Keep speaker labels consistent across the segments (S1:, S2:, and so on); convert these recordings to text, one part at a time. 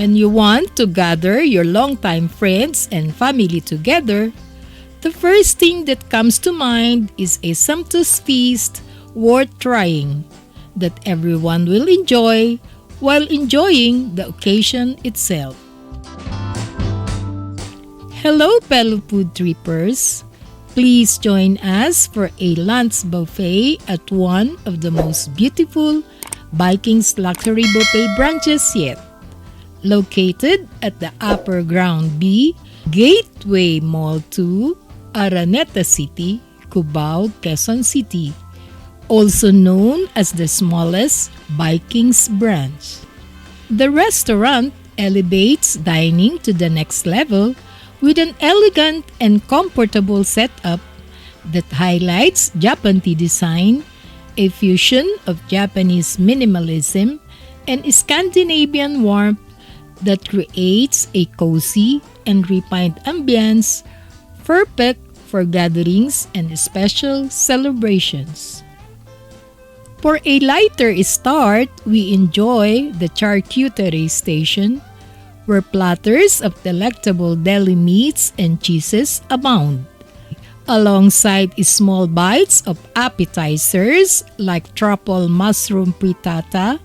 S1: When you want to gather your longtime friends and family together, the first thing that comes to mind is a sumptuous feast worth trying that everyone will enjoy while enjoying the occasion itself. Hello fellow food trippers! Please join us for a lunch buffet at one of the most beautiful Vikings Luxury Buffet branches yet. Located at the Upper Ground B, Gateway Mall 2, Araneta City, Cubao, Quezon City, also known as the smallest Vikings branch. The restaurant elevates dining to the next level with an elegant and comfortable setup that highlights Japandi design, a fusion of Japanese minimalism and Scandinavian warmth that creates a cozy and refined ambience perfect for gatherings and special celebrations. For a lighter start, we enjoy the Charcuterie Station, where platters of delectable deli meats and cheeses abound, alongside small bites of appetizers like truffle mushroom frittata,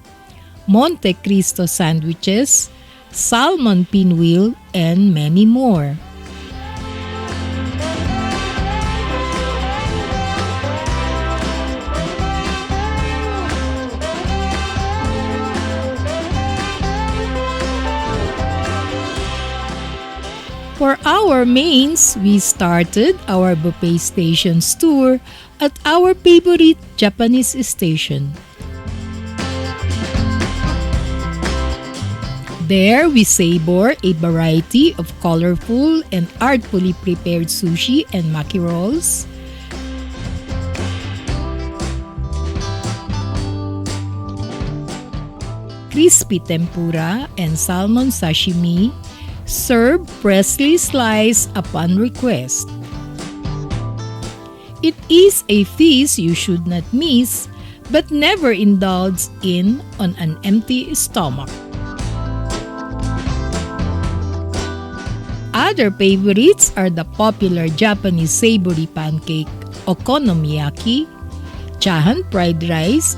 S1: Monte Cristo sandwiches, salmon pinwheel, and many more. For our mains, we started our buffet stations tour at our favorite Japanese station. There, we savor a variety of colorful and artfully prepared sushi and maki rolls, crispy tempura and salmon sashimi, served freshly sliced upon request. It is a feast you should not miss, but never indulge in on an empty stomach. Other favorites are the popular Japanese savory pancake okonomiyaki, chahan fried rice,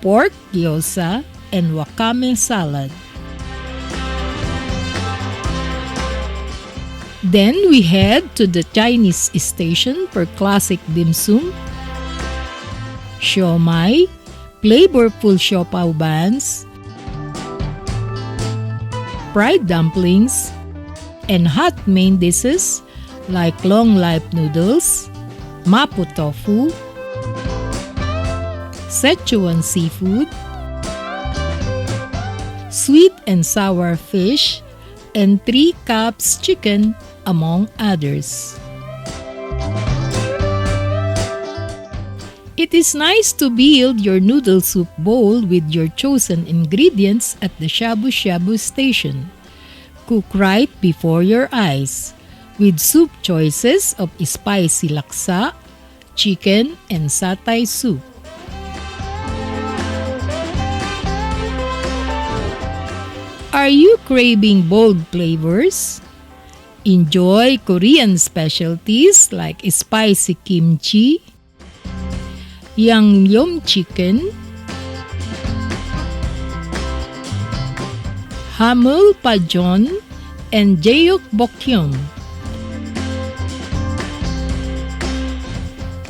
S1: pork gyoza, and wakame salad. Then we head to the Chinese station for classic dim sum, siomai, flavorful siopao buns, fried dumplings, and hot main dishes like long-life noodles, mapo tofu, Szechuan seafood, sweet and sour fish, and 3 cups chicken, among others. It is nice to build your noodle soup bowl with your chosen ingredients at the Shabu-Shabu Station. Cook right before your eyes, with soup choices of spicy laksa, chicken, and satay soup. Are you craving bold flavors? Enjoy Korean specialties like spicy kimchi, yangnyeom chicken, hamul pajeon, and jeokbokyeom.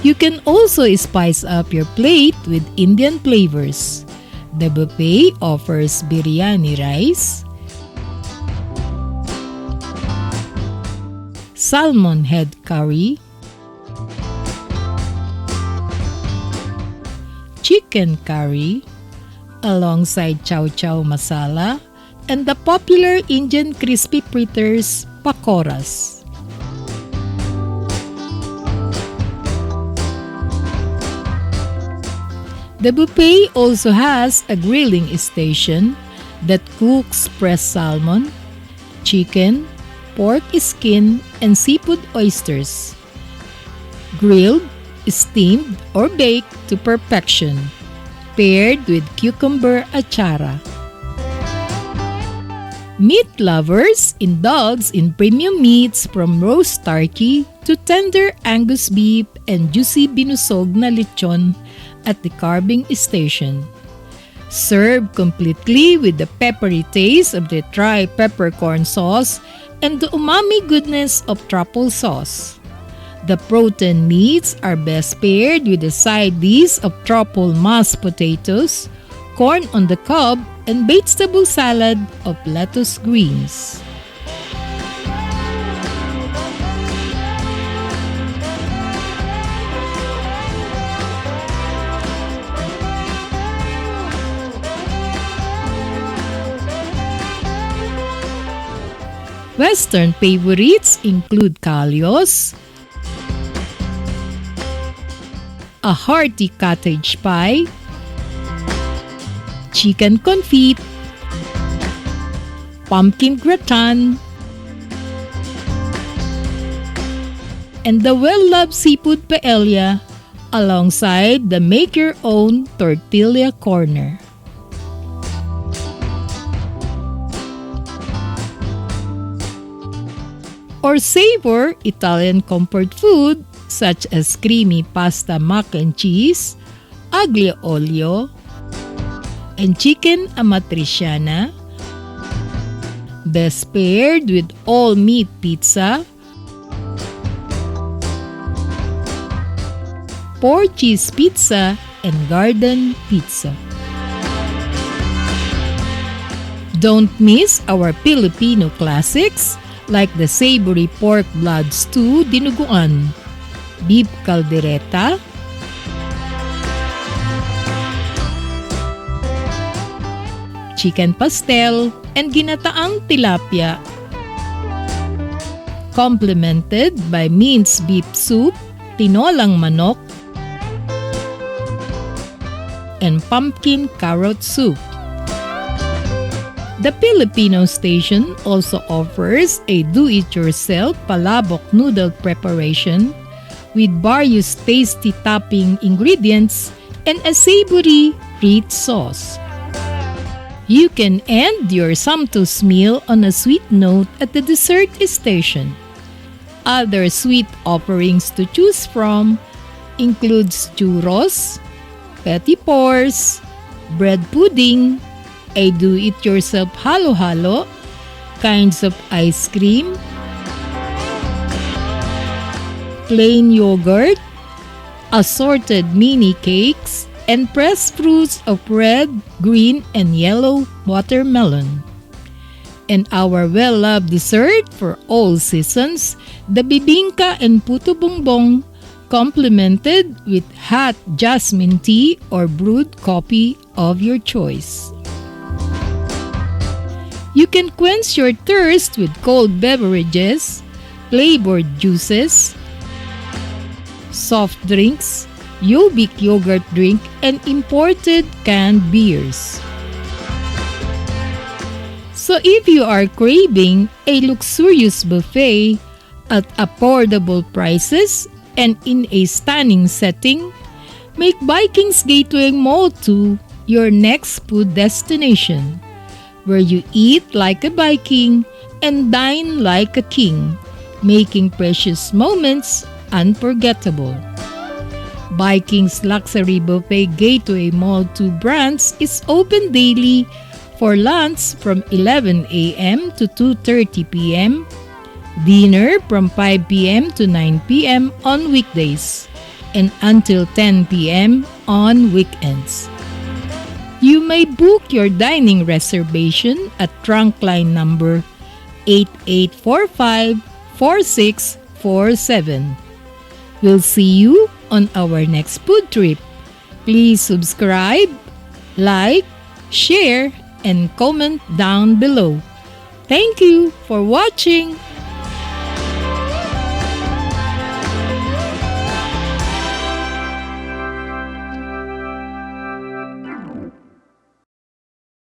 S1: You can also spice up your plate with Indian flavors. The buffet offers biryani rice, salmon head curry, chicken curry, alongside chow chow masala, and the popular Indian crispy fritters, pakoras. The buffet also has a grilling station that cooks pressed salmon, chicken, pork skin, and seafood oysters, grilled, steamed, or baked to perfection. paired with cucumber achara. Meat lovers indulge in premium meats from roast turkey to tender Angus beef and juicy binusog na lechon at the carving station. Served completely with the peppery taste of the dry peppercorn sauce and the umami goodness of truffle sauce. The protein meats are best paired with a side dish of truffle mashed potatoes, corn on the cob, and vegetable salad of lettuce greens. Western favorites include kalyos, a hearty cottage pie, chicken confit, pumpkin gratin, and the well-loved seafood paella alongside the make-your-own tortilla corner. Or savor Italian comfort food such as creamy pasta mac and cheese, aglio olio, and chicken amatriciana, best paired with all-meat pizza, pork cheese pizza, and garden pizza. Don't miss our Filipino classics like the savory pork blood stew dinuguan, beef caldereta, chicken pastel, and ginataang tilapia, complemented by minced beef soup, tinolang manok, and pumpkin carrot soup. The Filipino station also offers a do-it-yourself palabok noodle preparation with various tasty topping ingredients and a savory rich sauce. You can end your sumptuous meal on a sweet note at the dessert station. Other sweet offerings to choose from includes churros, petit pours, bread pudding, a do-it-yourself halo-halo, kinds of ice cream, plain yogurt, assorted mini cakes, and pressed fruits of red, green, and yellow watermelon. And our well-loved dessert for all seasons, the bibingka and puto bongbong, complemented with hot jasmine tea or brewed coffee of your choice. You can quench your thirst with cold beverages, flavored juices, soft drinks, Yobik yogurt drink, and imported canned beers. So if you are craving a luxurious buffet at affordable prices and in a stunning setting, make Vikings Gateway Mall 2 your next food destination, where you eat like a Viking and dine like a king, making precious moments unforgettable. Vikings Luxury Buffet Gateway Mall 2 branch is open daily for lunch from 11 a.m. to 2:30 p.m., dinner from 5 p.m. to 9 p.m. on weekdays, and until 10 p.m. on weekends. You may book your dining reservation at trunk line number 8845-4647. We'll see you on our next food trip. Please subscribe, like, share, and comment down below. Thank you for watching.